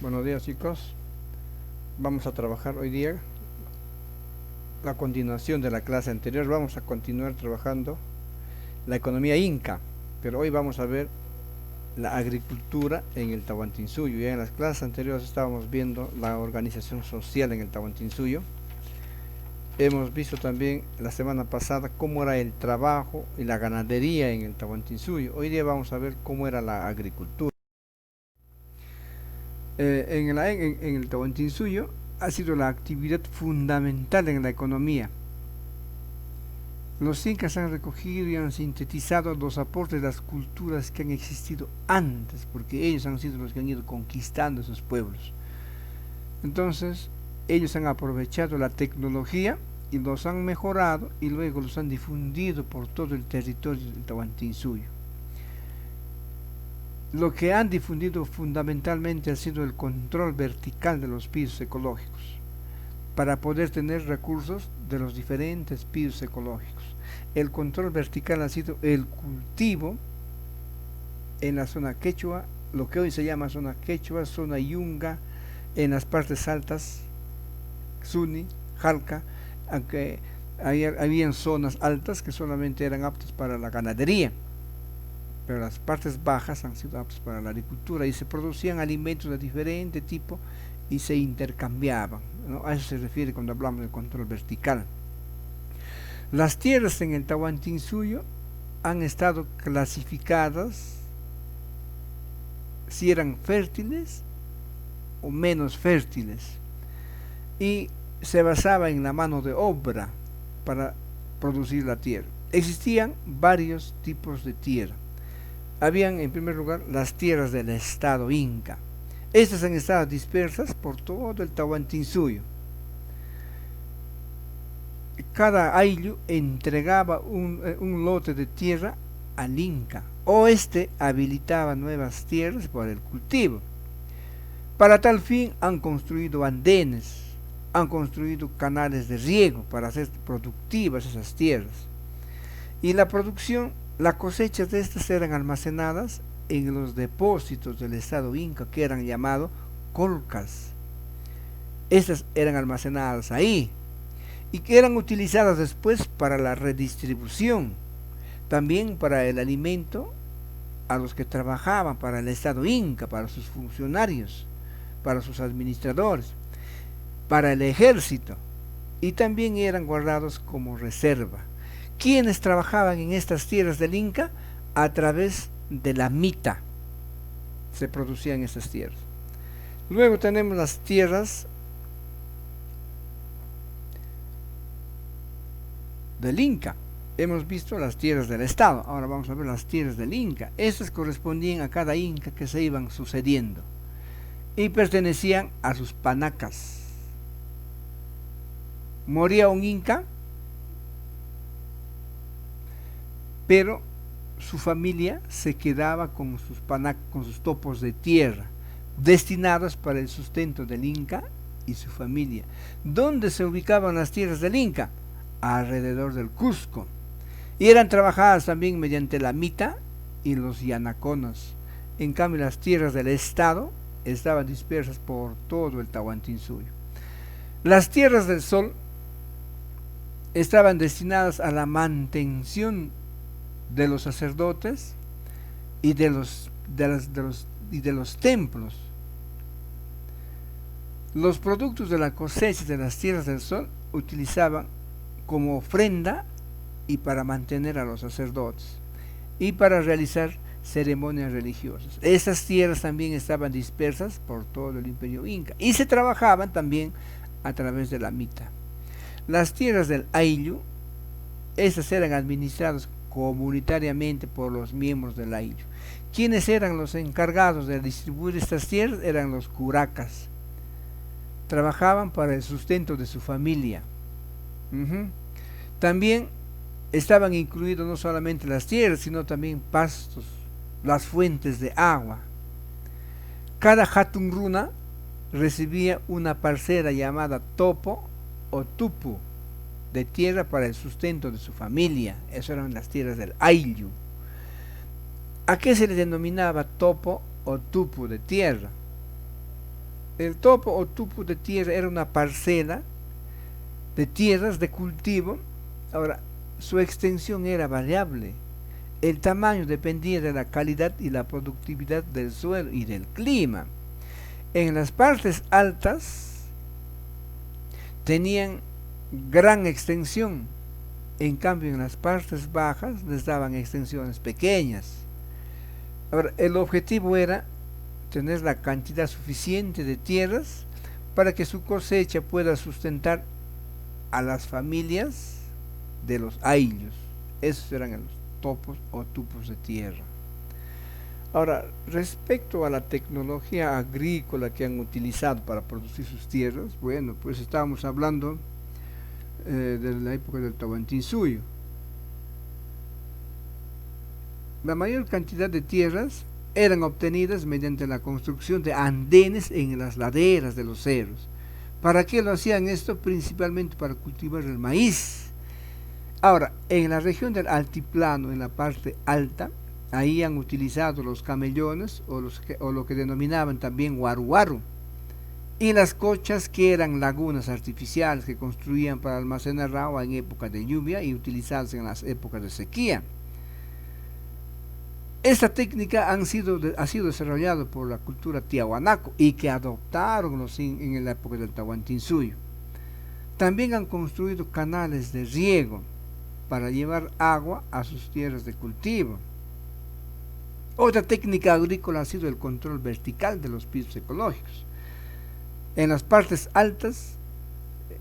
Buenos días, chicos. Vamos a trabajar hoy día la continuación de la clase anterior. Vamos a continuar trabajando la economía inca, pero hoy vamos a ver la agricultura en el Tahuantinsuyo. Ya en las clases anteriores estábamos viendo la organización social en el Tahuantinsuyo. Hemos visto también la semana pasada cómo era el trabajo y la ganadería en el Tahuantinsuyo. Hoy día vamos a ver cómo era la agricultura. En el Tahuantinsuyo ha sido la actividad fundamental en la economía. Los incas han recogido y han sintetizado los aportes de las culturas que han existido antes, porque ellos han sido los que han ido conquistando esos pueblos. Entonces, ellos han aprovechado la tecnología y los han mejorado y luego los han difundido por todo el territorio del Tahuantinsuyo. Lo que han difundido fundamentalmente ha sido el control vertical de los pisos ecológicos, para poder tener recursos de los diferentes pisos ecológicos. El control vertical ha sido el cultivo en la zona quechua, lo que hoy se llama zona quechua, zona yunga, en las partes altas, Suni, Jalca, aunque habían zonas altas que solamente eran aptas para la ganadería, pero las partes bajas han sido aptas para la agricultura y se producían alimentos de diferente tipo y se intercambiaban, ¿no? A eso se refiere cuando hablamos del control vertical. Las tierras en el Tahuantinsuyo han estado clasificadas si eran fértiles o menos fértiles y se basaba en la mano de obra para producir la tierra. Existían varios tipos de tierra. Habían en primer lugar las tierras del estado inca. Estas han estado dispersas por todo el Tahuantinsuyo. Cada ayllu entregaba un lote de tierra al inca, o este habilitaba nuevas tierras para el cultivo. Para tal fin han construido andenes, han construido canales de riego para hacer productivas esas tierras. Y la producción, las cosechas de estas eran almacenadas en los depósitos del estado inca que eran llamados colcas. Estas eran almacenadas ahí y que eran utilizadas después para la redistribución, también para el alimento a los que trabajaban para el estado inca, para sus funcionarios, para sus administradores, para el ejército, y también eran guardados como reserva. ¿Quiénes trabajaban en estas tierras del Inca? A través de la mita se producían esas tierras. Luego tenemos las tierras del Inca. Hemos visto las tierras del Estado, ahora vamos a ver las tierras del Inca. Estas correspondían a cada Inca que se iban sucediendo y pertenecían a sus panacas. Moría un Inca, pero su familia se quedaba con con sus topos de tierra, destinados para el sustento del Inca y su familia. ¿Dónde se ubicaban las tierras del Inca? Alrededor del Cusco. Y eran trabajadas también mediante la mita y los yanaconas. En cambio, las tierras del Estado estaban dispersas por todo el Tahuantinsuyo. Las tierras del Sol estaban destinadas a la mantención de los sacerdotes y de los templos. Los productos de la cosecha de las tierras del Sol utilizaban como ofrenda y para mantener a los sacerdotes y para realizar ceremonias religiosas. Esas tierras también estaban dispersas por todo el imperio inca y se trabajaban también a través de la mita. Las tierras del ayllu, esas eran administradas comunitariamente por los miembros del ayllu. ¿Quiénes eran los encargados de distribuir estas tierras? Eran los curacas. Trabajaban para el sustento de su familia. También estaban incluidos no solamente las tierras, sino también pastos, las fuentes de agua. Cada hatun runa recibía una parcela llamada topo o tupu de tierra para el sustento de su familia. Esas eran las tierras del ayllu. ¿A qué se le denominaba topo o tupu de tierra? El topo o tupo de tierra era una parcela de tierras de cultivo. Ahora, su extensión era variable. El tamaño dependía de la calidad y la productividad del suelo y del clima. En las partes altas tenían gran extensión, en cambio en las partes bajas les daban extensiones pequeñas. Ahora, el objetivo era tener la cantidad suficiente de tierras para que su cosecha pueda sustentar a las familias de los ayllos. Esos eran los topos o tupos de tierra. Ahora, respecto a la tecnología agrícola que han utilizado para producir sus tierras, bueno, pues estábamos hablando de la época del Tahuantinsuyo. La mayor cantidad de tierras eran obtenidas mediante la construcción de andenes en las laderas de los cerros. ¿Para qué lo hacían esto? Principalmente para cultivar el maíz. Ahora, en la región del altiplano, en la parte alta, ahí han utilizado los camellones o lo que denominaban también guaruaru, y las cochas, que eran lagunas artificiales que construían para almacenar agua en época de lluvia y utilizadas en las épocas de sequía. Esta técnica ha sido desarrollada por la cultura tiahuanaco y que adoptaron en la época del Tahuantinsuyo. También han construido canales de riego para llevar agua a sus tierras de cultivo. Otra técnica agrícola ha sido el control vertical de los pisos ecológicos. En las partes altas,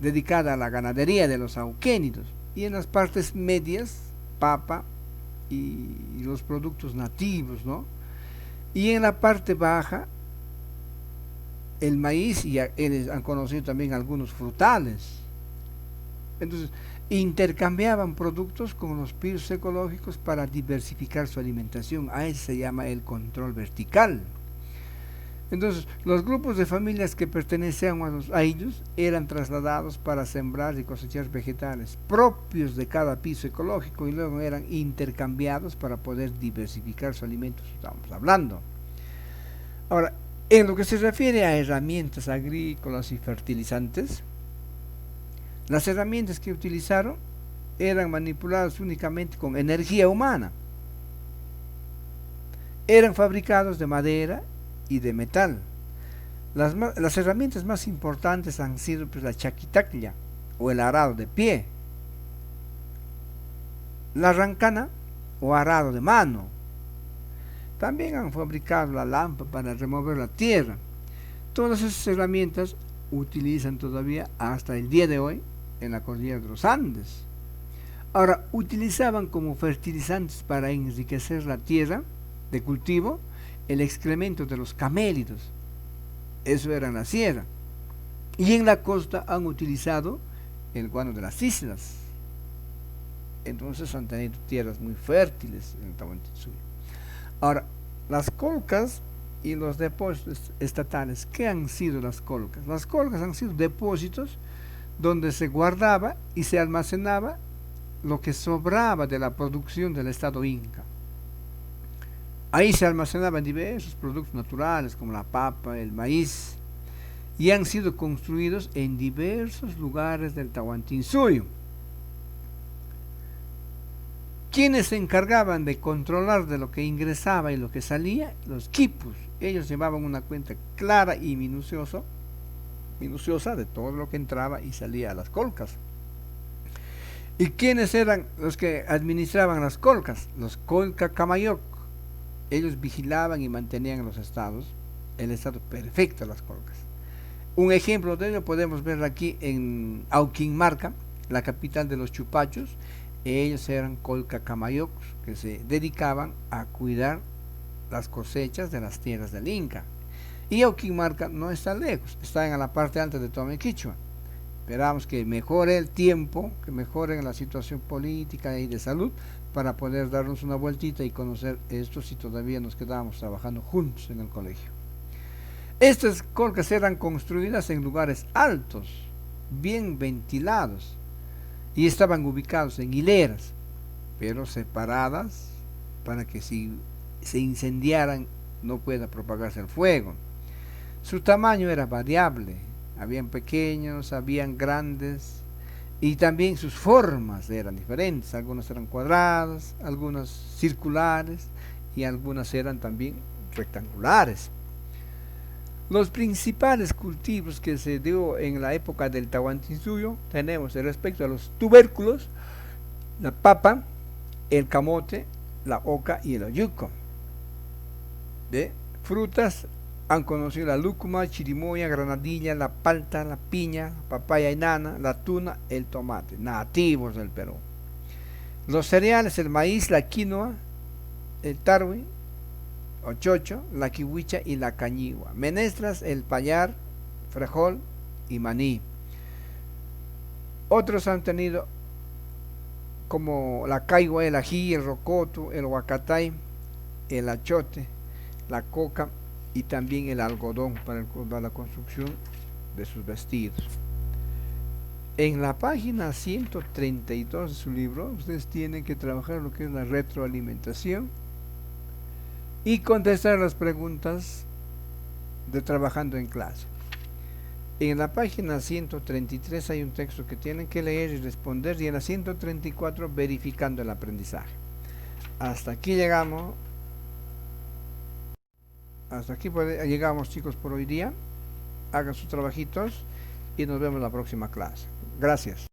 dedicada a la ganadería de los auquénidos, y en las partes medias, papa y los productos nativos, ¿no? Y en la parte baja, el maíz, y ellos han conocido también algunos frutales. Entonces, intercambiaban productos con los pisos ecológicos para diversificar su alimentación. A eso se llama el control vertical. Entonces, los grupos de familias que pertenecían a ellos eran trasladados para sembrar y cosechar vegetales propios de cada piso ecológico y luego eran intercambiados para poder diversificar su alimento, estamos hablando. Ahora, en lo que se refiere a herramientas agrícolas y fertilizantes, las herramientas que utilizaron eran manipuladas únicamente con energía humana. Eran fabricados de madera y de metal. Las herramientas más importantes han sido pues, la chaquitaclia o el arado de pie, la rancana o arado de mano. También han fabricado la lámpara para remover la tierra. Todas esas herramientas utilizan todavía hasta el día de hoy en la cordillera de los Andes. Ahora, utilizaban como fertilizantes para enriquecer la tierra de cultivo el excremento de los camélidos. Eso era en la sierra. Y en la costa han utilizado el guano de las islas. Entonces han tenido tierras muy fértiles en el Tahuantinsuyo. Ahora, las colcas y los depósitos estatales. ¿Qué han sido las colcas? Las colcas han sido depósitos donde se guardaba y se almacenaba lo que sobraba de la producción del estado inca. Ahí se almacenaban diversos productos naturales como la papa, el maíz, y han sido construidos en diversos lugares del Tahuantinsuyo. Quienes se encargaban de controlar de lo que ingresaba y lo que salía, los quipus. Ellos llevaban una cuenta clara y minuciosa de todo lo que entraba y salía a las colcas. ¿Y quiénes eran los que administraban las colcas? Los colca camayoc. Ellos vigilaban y mantenían el estado perfecto de las colcas. Un ejemplo de ello podemos ver aquí en Auquinmarca, la capital de los Chupachos. Ellos eran colca camayoc que se dedicaban a cuidar las cosechas de las tierras del Inca. Y Auquinmarca no está lejos, está en la parte alta de Tomequichua. Esperamos que mejore el tiempo, que mejore la situación política y de salud para poder darnos una vueltita y conocer esto si todavía nos quedábamos trabajando juntos en el colegio. Estas colcas eran construidas en lugares altos, bien ventilados, y estaban ubicados en hileras, pero separadas para que si se incendiaran no pueda propagarse el fuego. Su tamaño era variable, habían pequeños, habían grandes, y también sus formas eran diferentes, algunas eran cuadradas, algunas circulares y algunas eran también rectangulares. Los principales cultivos que se dio en la época del Tahuantinsuyo tenemos respecto a los tubérculos, la papa, el camote, la oca y el oyuco. De frutas han conocido la lúcuma, chirimoya, granadilla, la palta, la piña, la papaya enana, la tuna, el tomate, nativos del Perú. Los cereales, el maíz, la quinoa, el tarwi o chocho, la kiwicha y la cañigua. Menestras, el payar, frejol y maní. Otros han tenido como la caigua, el ají, el rocoto, el huacatay, el achote, la coca y también el algodón para la construcción de sus vestidos. En la página 132 de su libro, ustedes tienen que trabajar lo que es la retroalimentación y contestar las preguntas de trabajando en clase. En la página 133 hay un texto que tienen que leer y responder, y en la 134 verificando el aprendizaje. Hasta aquí llegamos. Hasta aquí llegamos, chicos, por hoy día. Hagan sus trabajitos y nos vemos en la próxima clase. Gracias.